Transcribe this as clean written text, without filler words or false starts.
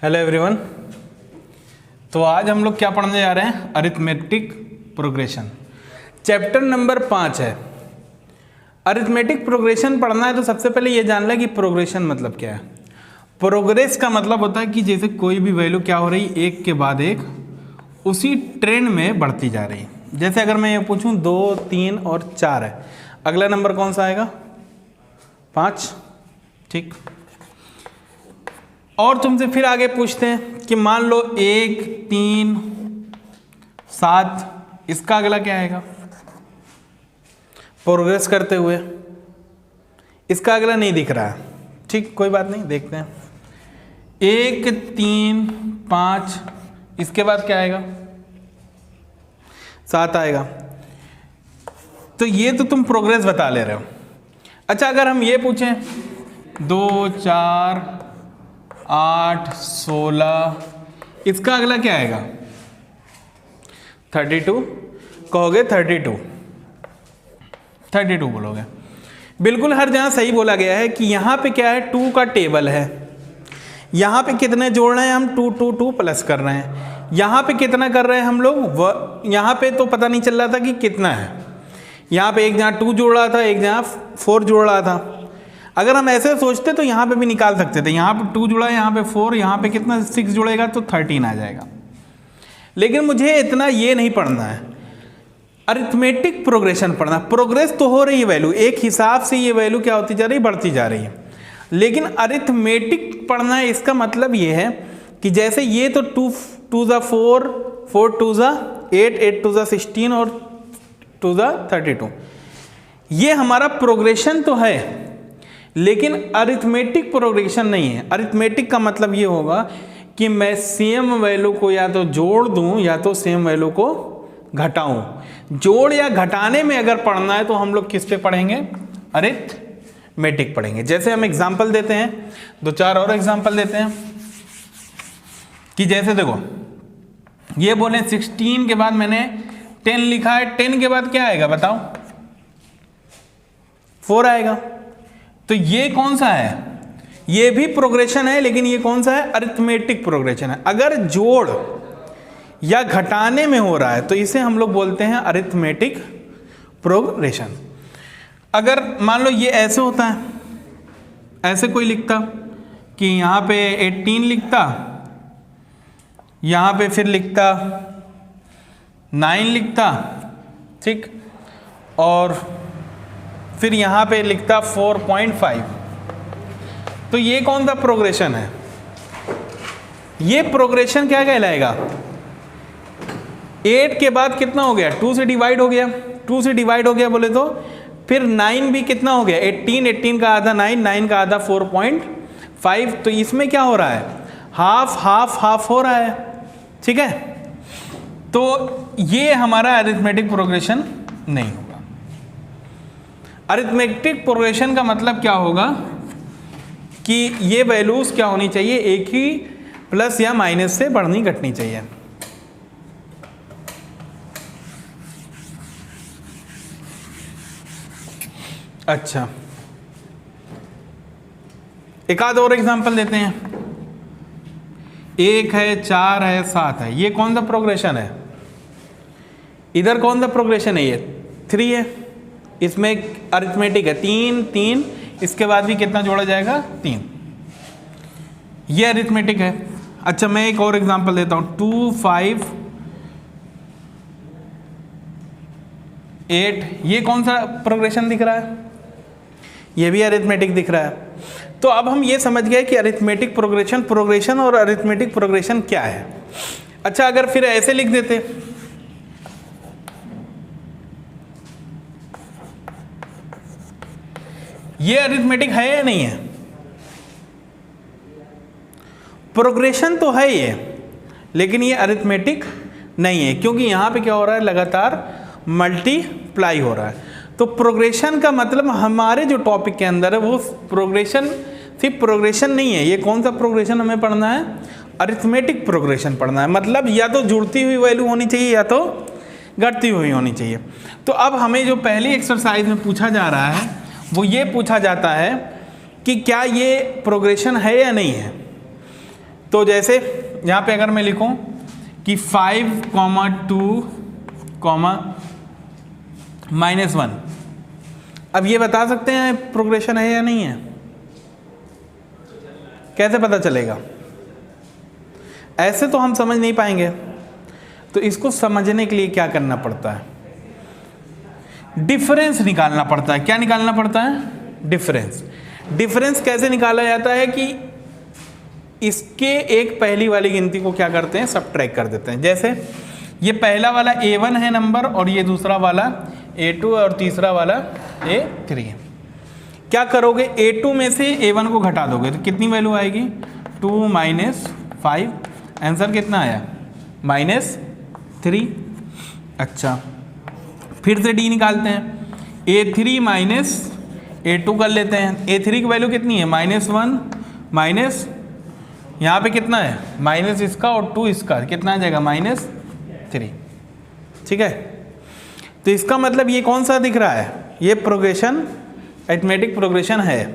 Hello everyone. तो आज हम लोग क्या पढ़ने जा रहे हैं? Arithmetic progression. चैप्टर नंबर 5 है। अरिथमेटिक प्रोग्रेशन पढ़ना है तो सबसे पहले ये जान लें कि प्रोग्रेशन मतलब क्या है। प्रोग्रेस का मतलब होता है कि जैसे कोई भी वैल्यू क्या हो रही, एक के बाद एक उसी ट्रेंड में बढ़ती जा रही है। जैसे अगर मैं ये पूछूं 2, 3 और 4 है, अगला नंबर कौन सा आएगा? 5। ठीक। और तुमसे फिर आगे पूछते हैं कि मान लो 1, 3, 7, इसका अगला क्या आएगा? प्रोग्रेस करते हुए इसका अगला नहीं दिख रहा है। ठीक, कोई बात नहीं, देखते हैं। 1, 3, 5, इसके बाद क्या आएगा? 7 आएगा। तो ये तो तुम प्रोग्रेस बता ले रहे हो। अच्छा, अगर हम ये पूछें 2, 4, 8, 16, इसका अगला क्या आएगा? 32 कहोगे? 32 बोलोगे। बिल्कुल हर जगह सही बोला गया है कि यहाँ पे क्या है, 2 का टेबल है। यहाँ पे कितने जोड़ रहे हैं हम? 2, 2, 2 प्लस कर रहे हैं। यहाँ पे कितना कर रहे हैं हम लोग? यहाँ पे तो पता नहीं चल रहा था कि कितना है। यहाँ पे एक जहाँ 2 जोड़ रहा था, एक जहाँ 4 जोड़ रहा था। अगर हम ऐसे सोचते तो यहाँ पे भी निकाल सकते थे। यहाँ पे 2 जुड़ा है, यहाँ पे 4, यहाँ पे कितना 6 जुड़ेगा तो 13 आ जाएगा। लेकिन मुझे इतना ये नहीं पढ़ना है, अरिथमेटिक प्रोग्रेशन पढ़ना। प्रोग्रेस तो हो रही है वैल्यू, एक हिसाब से ये वैल्यू क्या होती जा रही है? बढ़ती जा रही है। लेकिन अरिथमेटिक पढ़ना है, इसका मतलब ये है कि जैसे ये तो 2 2 ज़ा 4, 4 2 ज़ा 8, 8 2 ज़ा 16 और 2 ज़ा 32, ये हमारा प्रोग्रेशन तो है, लेकिन अरिथमेटिक प्रोग्रेशन नहीं है। अरिथमेटिक का मतलब ये होगा कि मैं सेम वैल्यू को या तो जोड़ दूं या तो सेम वैल्यू को घटाऊं। जोड़ या घटाने में अगर पढ़ना है तो हम लोग किस पे पढ़ेंगे? अरिथमेटिक पढ़ेंगे। जैसे हम एग्जांपल देते हैं, 2-4 और एग्जांपल देते हैं कि जैसे देखो, ये बोले 16 के बाद मैंने 10 लिखा है, 10 के बाद क्या आएगा बताओ? 4 आएगा। तो ये कौन सा है? ये भी प्रोग्रेशन है, लेकिन ये कौन सा है? अरिथमेटिक प्रोग्रेशन है। अगर जोड़ या घटाने में हो रहा है तो इसे हम लोग बोलते हैं अरिथमेटिक प्रोग्रेशन। अगर मान लो ये ऐसे होता है, ऐसे कोई लिखता कि यहाँ पे 18 लिखता, यहाँ पे फिर लिखता 9 लिखता, ठीक, और फिर यहाँ पे लिखता 4.5, तो ये कौन सा प्रोग्रेशन है? ये प्रोग्रेशन क्या कहलाएगा? 8 के बाद कितना हो गया? 2 से डिवाइड हो गया। 2 से डिवाइड हो गया बोले तो फिर 9 भी कितना हो गया? 18, 18 का आधा 9, 9 का आधा 4.5। तो इसमें क्या हो रहा है? हाफ हाफ हाफ हो रहा है। ठीक है, तो ये हमारा अरिथमेटिक प्रोग्रेशन नहीं होगा। अरिथमेटिक प्रोग्रेशन का मतलब क्या होगा कि ये वैल्यूज क्या होनी चाहिए? एक ही प्लस या माइनस से बढ़नी घटनी चाहिए। अच्छा, एक आध और एग्जांपल देते हैं। 1 है, 4 है, 7 है, ये कौन सा प्रोग्रेशन है? इधर कौन सा प्रोग्रेशन है? ये 3 है, इसमें अरिथमेटिक है 3, 3, इसके बाद भी कितना जोड़ा जाएगा? 3। ये अरिथमेटिक है। अच्छा, मैं एक और एग्जांपल देता हूं। 2, 5, 8, ये कौन सा प्रोग्रेशन दिख रहा है? ये भी अरिथमेटिक दिख रहा है। तो अब हम ये समझ गए कि अरिथमेटिक प्रोग्रेशन और अरिथमेटिक प्रोग्रेशन क्या है। अच्छा, अगर फिर ऐसे लिख देते, ये अरिथमेटिक है या नहीं है? प्रोग्रेशन तो है ये, लेकिन ये अरिथमेटिक नहीं है, क्योंकि यहां पे क्या हो रहा है? लगातार मल्टीप्लाई हो रहा है। तो प्रोग्रेशन का मतलब हमारे जो टॉपिक के अंदर है वो प्रोग्रेशन सिर्फ प्रोग्रेशन नहीं है। ये कौन सा प्रोग्रेशन हमें पढ़ना है? अरिथमेटिक प्रोग्रेशन पढ़ना है। मतलब या तो जुड़ती हुई वैल्यू होनी चाहिए या तो घटती हुई होनी चाहिए। तो अब हमें जो पहली एक्सरसाइज में पूछा जा रहा है वो ये पूछा जाता है कि क्या ये प्रोग्रेशन है या नहीं है। तो जैसे यहाँ पे अगर मैं लिखूँ कि 5, 2, -1, अब ये बता सकते हैं प्रोग्रेशन है या नहीं है? कैसे पता चलेगा? ऐसे तो हम समझ नहीं पाएंगे, तो इसको समझने के लिए क्या करना पड़ता है? डिफरेंस निकालना पड़ता है। क्या निकालना पड़ता है? डिफरेंस। डिफरेंस कैसे निकाला जाता है कि इसके एक पहली वाली गिनती को क्या करते हैं? सबट्रैक्ट कर देते हैं। जैसे ये पहला वाला A1 है नंबर, और ये दूसरा वाला A2 और तीसरा वाला A3 है। क्या करोगे? A2 में से A1 को घटा दोगे तो कितनी वैल्यू आएगी? 2 - 5। आंसर कितना आया? -3। अच्छा, फिर से D निकालते हैं। A3 - A2 कर लेते हैं। A3 की वैल्यू कितनी है? -1 माइनस यहाँ पे कितना है? माइनस इसका और 2 इसका, कितना आ जाएगा? -3। ठीक है, तो इसका मतलब ये कौन सा दिख रहा है? ये प्रोग्रेशन, अरिथमेटिक प्रोग्रेशन है।